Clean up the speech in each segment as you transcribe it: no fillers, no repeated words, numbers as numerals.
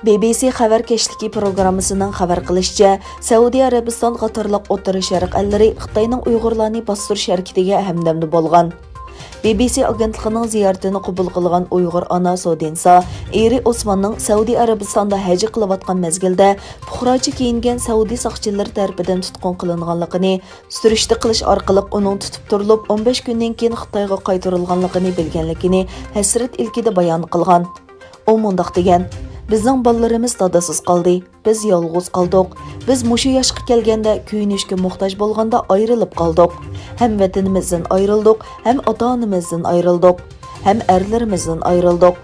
BBC xabar keşliki programmasının xabar qilishicha, Saudiya Arabiston qatorliq O'rta Sharq ellari Xitoyning Uyg'urlarni bostirish harakatiga hamdamda bo'lgan. BBC agentligining ziyoratini qabul qilgan Uyg'ur ana Sodinsa, eri Osmonning Saudiya Arabistonda haj qilayotgan mezgilda puxrochi kiyingan Saudi soqchilari tomonidan tutqun qilinganligini, surishti qilish orqali uning tutib turilib 15 kundan keyin Xitoyga qaytarilganligini bilganligini hasrat ilkida bayon qilgan. U mundaq degan: Bizning bolalarimiz dadasiz qoldi. Biz yolg'iz qoldik. Biz mushu yoshga kelganda kuyinishga muhtoj bo'lganda ayrilib qoldik. Ham vatanimizdan ayrildik, ham ota-onamizdan ayrildik, ham erlarimizdan ayrildik.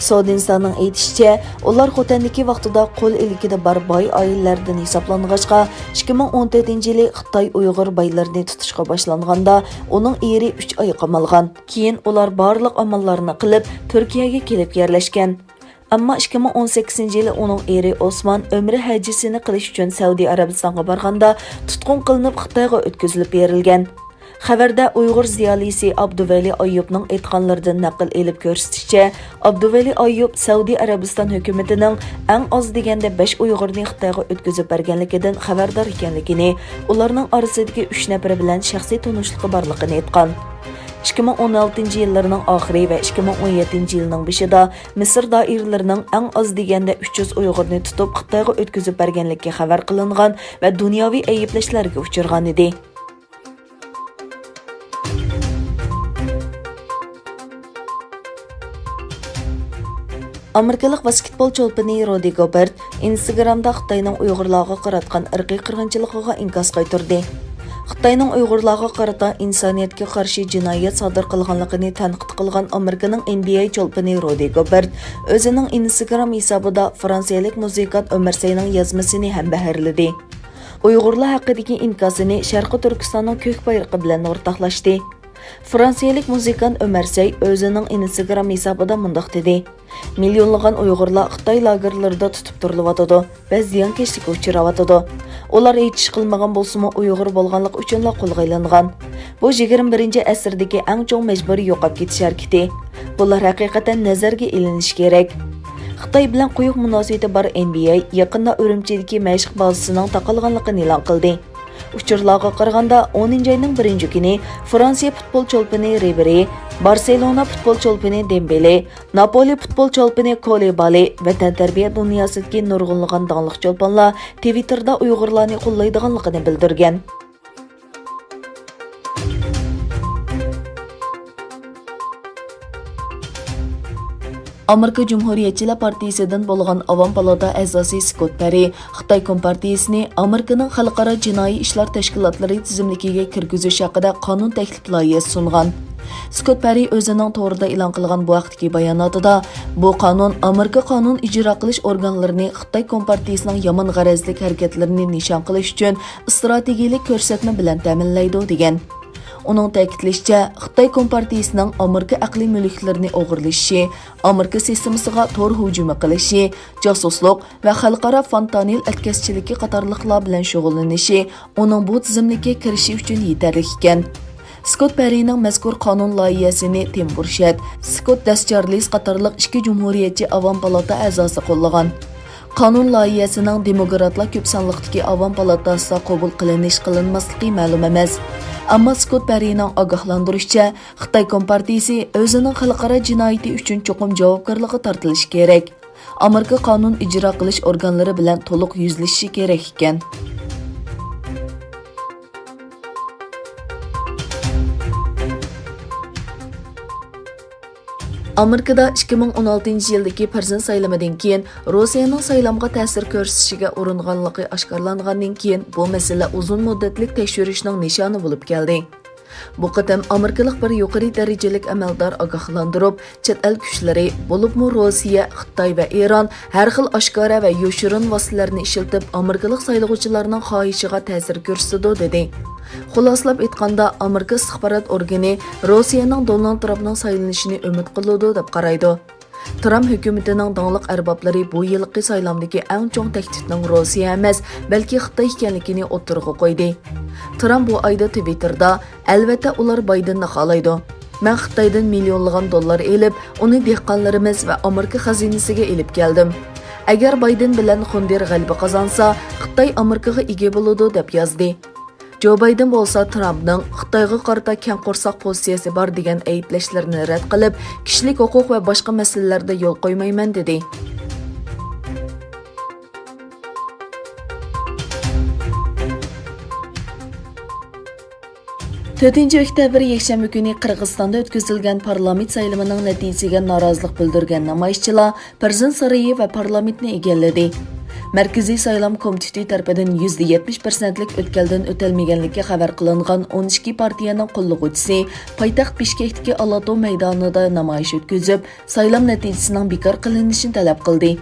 Sodinsaning aytishicha, ular xotandagi vaqtida qo'l ilkida bar boy oilalardan hisoblang'achqa 2014-yili Xitoy Uyg'ur baylarini tutishga boshlanganda uning eri 3 oy qamalgan. Keyin ular barliq amallarni qilib Turkiyaga kelib yerlashgan. Ammo 2018-yili uning eri Osman umri hajjisini qilish uchun Saudiya Arabistonga borganda tutqun qilinib Xitoyga o'tkazilib berilgan. Xabarda Uyg'ur ziyolisi Abduvali Ayyubning aytganlaridan naql elib ko'rsatishicha, Abduvali Ayyub Saudiya Arabiston hukumatining eng oz deganda 5 Uyg'urni Xitoyga o'tkazib berganligidan xabardor ekanligini, ularning orasidagi 3 nafar bilan shaxsiy tanishligi borligini aytgan. 2016-yillarning oxiri va 2017-yilning boshida Misr doiralarining eng oz deganda 300 Uyg'urni tutib Xitoyga o'tkazib berganligi xabar qilingan va dunyoviy ayblashlarga uchirgan edi. Amerikalik basketbol cho'lpini Rudy Gobert Instagramda Xitoyning Uyg'urlarga qaratgan irqiy qirg'inchiligiga inkos qaytardi. Xitoyning Uyg'urlarga qarata insoniyatga qarshi jinoyat sodir qilganligini tanqid qilgan Amerikaning NBA cho'lpini Rudy Gobert o'zining Instagram hisobida fransiyalik muzikant Ömer Seyning yozmasini ham baharladi. Uyg'urlar haqidagi inkosini Sharqi Turkistonning ko'k bayrog'i bilan o'rtoqlashdi. Fransiyalik muzikant Ömer Sey o'zining Instagram hisobida mundaq dedi: Milyonlagan Uyg'urlar Xitoy lagerlarida tutib turilyotidi va ziyonkashlikka uchrayotidi. Ular hech ish qilmagan bo'lsa-mu Uyg'ur bo'lganligi uchun qo'lga ilingan. Bu 21-asrdagi eng chong majburiy yo'qolib ketish harakati. Bular haqiqatan nazarga ilinishi kerak. Xitoy bilan quyuq munosabati bor NBA yaqinda Urumchidagi mashq bazasining taqalganligini e'lon qildi. Uchurlarga qaraganda 10-oyning 1-kuni Fransiya futbol cho'lpini Ribery, Barselona futbol cho'lpini Dembele, Napoli futbol cho'lpini Koulibaly va tantarbiya dunyosidagi nurg'unlagan donglik cho'lponlar Twitterda Uyg'urlarni qo'llaydiganligini bildirgan. Amerika Cumhuriyetçiler Partiyasidan bo'lgan Avam palata a'zosi Scott Perry Xitoy Kompartiyasini Amerikaning xalqaro jinoiy ishlar tashkilotlari tizimligiga kirgizish haqida qonun taklif loyihasi sungan. Scott Perry o'zining to'g'rida e'lon qilgan bu vaqtdagi bayonotida bu qonun Amerika qonun ijro qilish organlarini Xitoy Kompartiyasining yomon g'arazlik harakatlarini nishon qilish uchun strategik ko'rsatma bilan ta'minlaydi degan. Uning ta'kidlashicha, Xitoy Kompartiyasining Amerika aqliy mulklarini o'g'irlashi, Amerika sistemasiga to'r hujumi qilishi, josuslik va xalqaro fontanil atkazchiligi qatorliqlar bilan shug'ullanishi uning bu tizimlikka kirishi uchun yetarli ekan. Scott Perry'ning mazkur qonun loyihasini Tim Burchett, Scott Descharles qatorliq ikki jumhuriyatchi Avam palata a'zosi qo'llagan. Qonun loyihasining demokratlar ko'p sonliqdagi Avam palatasida qabul qilinmasligi ma'lum emas. Ammo Scott Perry'ning ogohlantirishicha, Xitoy Kompartiyasi o'zining xalqaro jinoyati uchun cho'qim javobgarlikka tortilishi kerak. Amerika qonun ijro qilish organlari bilan to'liq yuzlashishi kerak ekan. Amerikada 2016-yildagi prezident saylamidan keyin Rossiyaning saylamga ta'sir ko'rsatishiga uringanligi oshkorlangandan keyin bu masala uzun muddatli tekshirishning nishoni bo'lib keldi. Bu qatam Amerikalik bir yuqori darajalik amaldor ogohlantirib, chet el kuchlari, bo'libmi Rossiya, Xitoy va Eron har xil oshkora va yoshirin vositalarni ishlatib Amerikalik saylovchilarning xohishiga ta'sir ko'rsatdi dedi. Xuloslab aytganda, Amerika istixborot organi Rossiyaning Donald Trampning saylanishini umid qiladi deb qaraydi. Trump hukumatining donglik arboblari bu yilgi saylamdagi eng chong tahdidning Rossiya emas, balki Xitoy ekanligini o'tirg'a qo'ydi. Trump bu oyda Twitterda, albatta ular Baydenni xohlaydi. Men Xitoydan millionlagan dollar elib, uni dehqonlarimiz va Amerika xazinasiga elib keldim. Agar Bayden bilan Xundir g'alaba qozonsa, Xitoy Amerikaga ega bo'ladi deb yozdi. Joe Biden bo'lsa Trumpning Xitoyga qarata keng qo'rsoq pozitsiyasi bor degan ayblashlarini rad qilib, kishilik huquq va boshqa masalalarda yo'l qo'ymayman dedi. 4 oktyabr yakshanba kuni Qirg'izistonda o'tkazilgan parlament saylamining natijasiga norozilik bildirgan namoyishchilar Prezident saroyi va parlamentni egalladi. Markaziy saylom komiteti tarafidan %70%lik o'tkaldan o'talmaganlikka xabar qilingan 12 partiyaning qo'llovchisi poytaxt Bishkekdagi Alato maydonida namoyish o'tkazib, saylom natijasining bekor qilinishini talab qildi.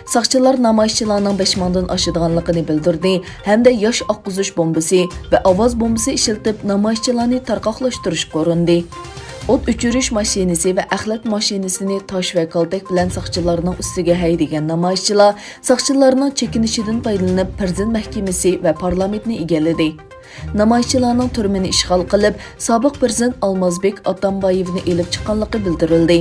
Saqchilar namoyishchilarning 5 mingdan oshadiganligini bildirdi hamda yosh oqquzish bombasi va ovoz bombasi ishlatib namoyishchilarni tarqoqlashtirishga urindi. O't o'chirish mashinasi va axlat mashinasini tosh va kaltak bilan saqchilarning ustiga haydagan namoyishchilar saqchilarning chekinishidan foydalanib Prezident mahkamasi va parlamentni egalladi. Namoyishchilarning turmini ishg'ol qilib, sobiq prezident Almazbek Atambayevni elib chiqqanligi bildirildi.